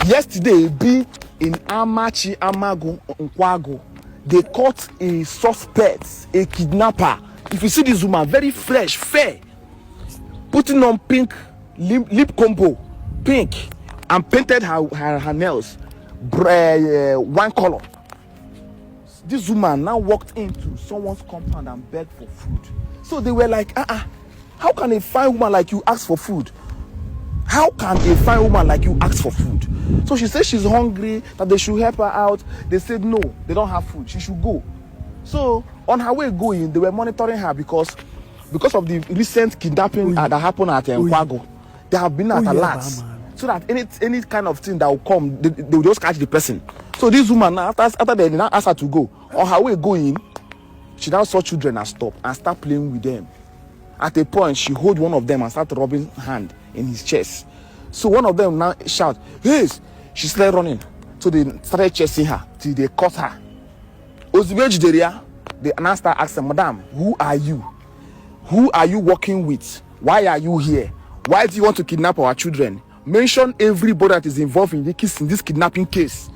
Yesterday, be in Amachi Amago Nkwago, they caught a suspect, a kidnapper. If you see this woman, very fresh, fair, putting on pink lip combo, pink, and painted her nails one color. This woman now walked into someone's compound and begged for food. So they were like, how can a fine woman like you ask for food? How can a fine woman like you ask for food? So she said she's hungry, that they should help her out. They said no, they don't have food, she should go. So on her way going, they were monitoring her because of the recent kidnapping that happened at Nkwago. They have been at alert, so that any kind of thing that will come, they will just catch the person. So this woman, after they now asked her to go, on her way going, she now saw children and stop and start playing with them. At a point, she hold one of them and start rubbing hand in his chest. So one of them now shout, "Hey!" She started running. So they started chasing her till they caught her. They now start asking, "Madam, who are you? Who are you working with? Why are you here? Why do you want to kidnap our children? Mention everybody that is involved in this kidnapping case."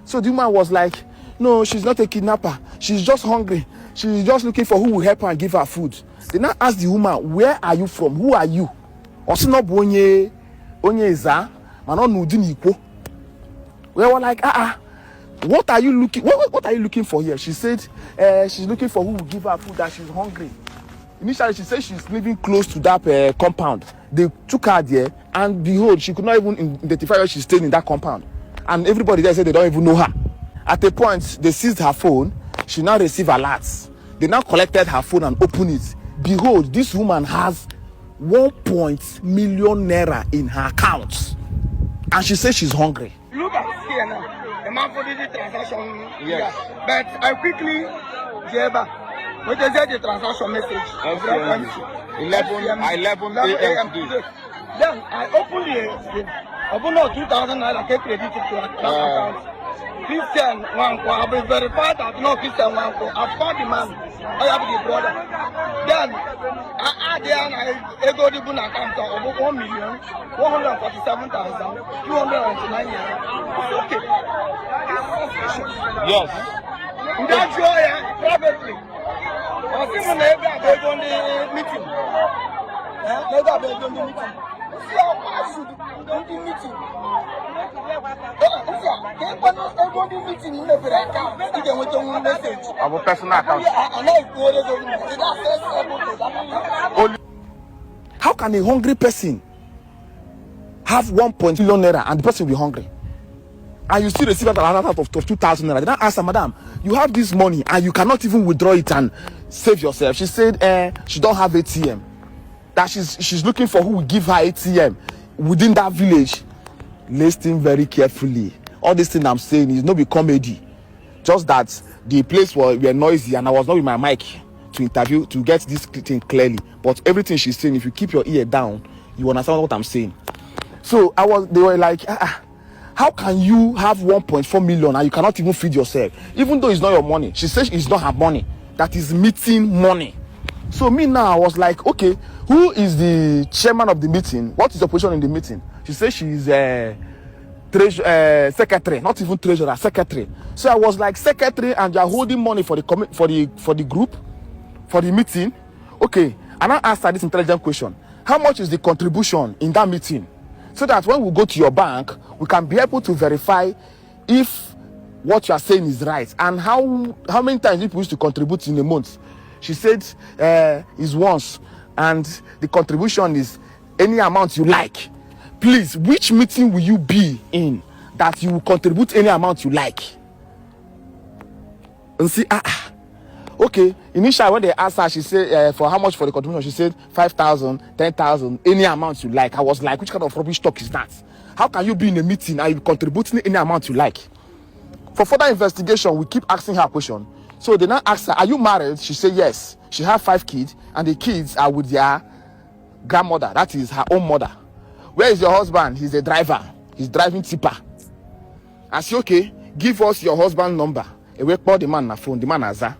So the woman was like, "No, she's not a kidnapper. She's just hungry. She's just looking for who will help her and give her food." They now asked the woman, "Where are you from? Who are you?" We were like, what are you looking for here? She said she's looking for who will give her food, that she's hungry. Initially, she said she's living close to that compound. They took her there, and behold, she could not even identify where she's staying in that compound. And everybody there said they don't even know her. At a point, they seized her phone. She now received alerts. They now collected her phone and opened it. Behold, this woman has 1 million naira in her account. And she says she's hungry. Look at here now. The man for the transaction. Yes. But I quickly gave her. What is the transaction message? 11 a.m. today. Then I opened the opened up 2,000 naira get credited to that account. Christian Wanko, I've been verified that no Christian Wanko. I've called the man. I have the brother. Then I go to the account of 1,147,299. Okay. Yes. That's why privately. I think when they go on the meeting. They go on the meeting. See how fast you do the meeting. Our personal account. How can a hungry person have 1 million naira and the person will be hungry? And you still receive an amount of 2,000 naira. Then I asked her, "Madam, you have this money and you cannot even withdraw it and save yourself." She said she don't have ATM. That she's looking for who will give her ATM within that village. Listen very carefully. All this thing I'm saying is not be comedy. Just that the place were noisy and I was not with my mic to interview to get this thing clearly. But everything she's saying, if you keep your ear down, you understand what I'm saying. So they were like, how can you have 1.4 million and you cannot even feed yourself? Even though it's not your money. She says it's not her money. That is meeting money. So me now, I was like, okay, who is the chairman of the meeting? What is your position in the meeting? She says she's secretary, not even treasurer, secretary. So I was like, secretary, and you're holding money for the group, for the meeting. Okay, and I asked her this intelligent question: how much is the contribution in that meeting? So that when we go to your bank, we can be able to verify if what you are saying is right. And how many times people used to contribute in a month? She said is once, and the contribution is any amount you like. Please, which meeting will you be in that you will contribute any amount you like? And see, okay. Initially, when they asked her, she said for how much for the contribution? She said 5,000, 10,000, any amount you like. I was like, which kind of rubbish talk is that? How can you be in a meeting and you contributing any amount you like? For further investigation, we keep asking her a question. So they now asked her, "Are you married?" She said yes. She has 5 kids, and the kids are with their grandmother. That is her own mother. "Where is your husband?" "He's a driver. He's driving tipper." I said, "Okay, give us your husband's number." We call the man on the phone. The man has that.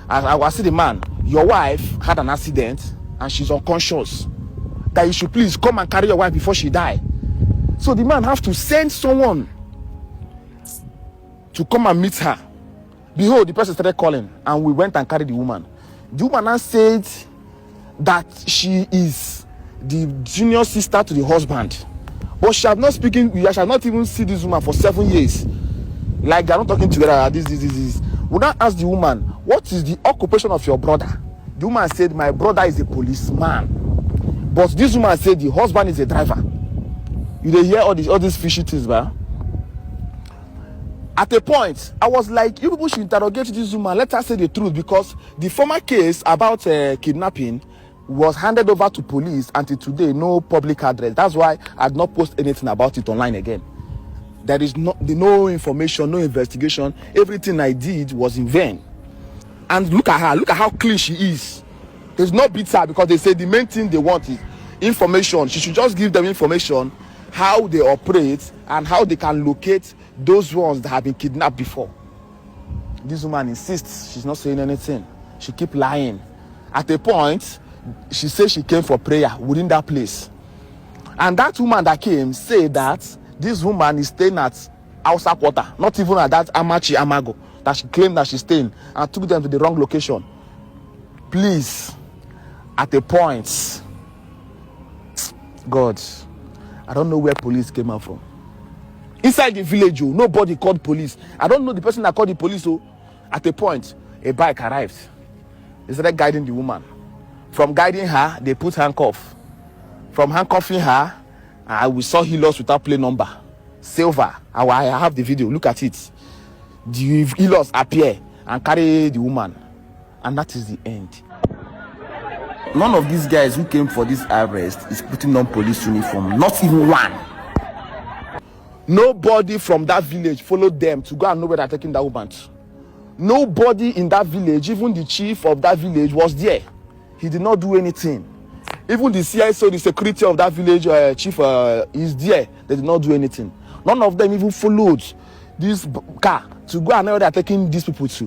I will see the man. "Your wife had an accident and she's unconscious. That you should please come and carry your wife before she die." So the man have to send someone to come and meet her. Behold, the person started calling, and we went and carried the woman. The woman now said that she is the junior sister to the husband, but she had not spoken. We shall not even see this woman for 7 years. Like they're not talking together. This. We now ask the woman, what is the occupation of your brother? The woman said, my brother is a policeman. But this woman said the husband is a driver. You dey hear all these fishy things, man. At a point, I was like, you people should interrogate this woman. Let her say the truth, because the former case about kidnapping was handed over to police. Until today, no public address. That's why I did not post anything about it online again. There is no information, no investigation. Everything I did was in vain. And look at her. Look at how clean she is. There's no beat her, because they say the main thing they want is information. She should just give them information, how they operate and how they can locate those ones that have been kidnapped before. This woman insists she's not saying anything. She keep lying. At a point, she said she came for prayer within that place. And that woman that came said that this woman is staying at Hausa Quarter, not even at that Amachi Amago that she claimed that she's staying, and took them to the wrong location. Please, at a point, God, I don't know where police came out from. Inside the village, nobody called police. I don't know the person that called the police. At a point, a bike arrived. They started guiding the woman. From guiding her, they put handcuff. From handcuffing her, we saw healers without plate number. Silver. I have the video. Look at it. The healers appear and carry the woman. And that is the end. None of these guys who came for this arrest is putting on police uniform. Not even one. Nobody from that village followed them to go and know where they're taking that woman to. Nobody in that village, even the chief of that village, was there. He did not do anything. Even the CISO, the security of that village chief, is there. They did not do anything. None of them even followed this car to go and know where they're taking these people to.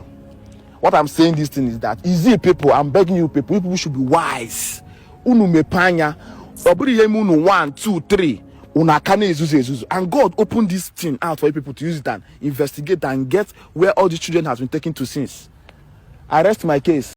What I'm saying this thing is that, easy people, I'm begging you people should be wise. Unu mepanya, obiri yemu 1, 2, 3. And God opened this thing out for you people to use it and investigate and get where all these children has been taken to since. I rest my case.